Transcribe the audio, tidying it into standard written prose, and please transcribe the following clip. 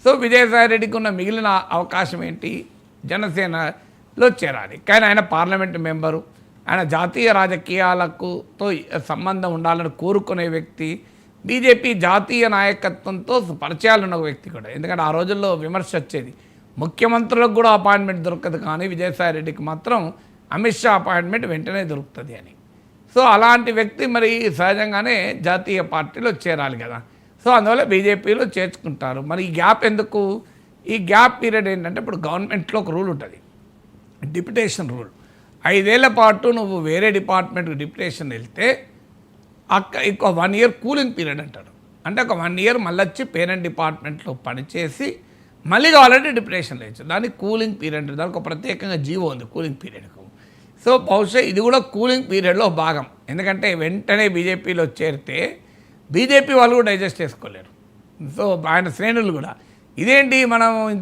So విజయసాయిరెడ్డికి ఉన్న మిగిలిన అవకాశం ఏంటి, జనసేనలో చేరాలి. కానీ ఆయన పార్లమెంట్ మెంబరు, ఆయన జాతీయ రాజకీయాలతో సంబంధం ఉండాలని కోరుకునే వ్యక్తి, బీజేపీ జాతీయ నాయకత్వంతో పరిచయాలు ఉన్న వ్యక్తి కూడా. ఎందుకంటే ఆ రోజుల్లో విమర్శ వచ్చేది, ముఖ్యమంత్రులకు కూడా అపాయింట్మెంట్ దొరకదు కానీ విజయసాయిరెడ్డికి మాత్రం అమిత్ షా అపాయింట్మెంట్ వెంటనే దొరుకుతుంది అని. సో అలాంటి వ్యక్తి మరి సహజంగానే జాతీయ పార్టీలో చేరాలి కదా. సో అందువల్ల బీజేపీలో చేర్చుకుంటారు. మరి ఈ గ్యాప్ ఎందుకు? ఈ గ్యాప్ పీరియడ్ ఏంటంటే ఇప్పుడు గవర్నమెంట్లో ఒక రూల్ ఉంటుంది, డిప్యుటేషన్ రూల్. 5 ఏళ్ల పాటు నువ్వు వేరే డిపార్ట్మెంట్కి డిప్యుటేషన్ వెళ్తే ఇంకో 1 ఇయర్ కూలింగ్ పీరియడ్ అంటాడు. అంటే ఒక 1 ఇయర్ మళ్ళీ వచ్చి పేరెంట్ డిపార్ట్మెంట్లో పనిచేసి మళ్ళీ కావాలంటే డిప్యుటేషన్ లేచ్చు. దానికి కూలింగ్ పీరియడ్, దానికి ఒక ప్రత్యేకంగా జీవో ఉంది కూలింగ్ పీరియడ్కు. సో బహుశా ఇది కూడా కూలింగ్ పీరియడ్లో భాగం. ఎందుకంటే వెంటనే బీజేపీలో చేరితే బీజేపీ వాళ్ళు కూడా డైజెస్ట్ చేసుకోలేరు. సో ఆయన శ్రేణులు కూడా ఇదేంటి మనం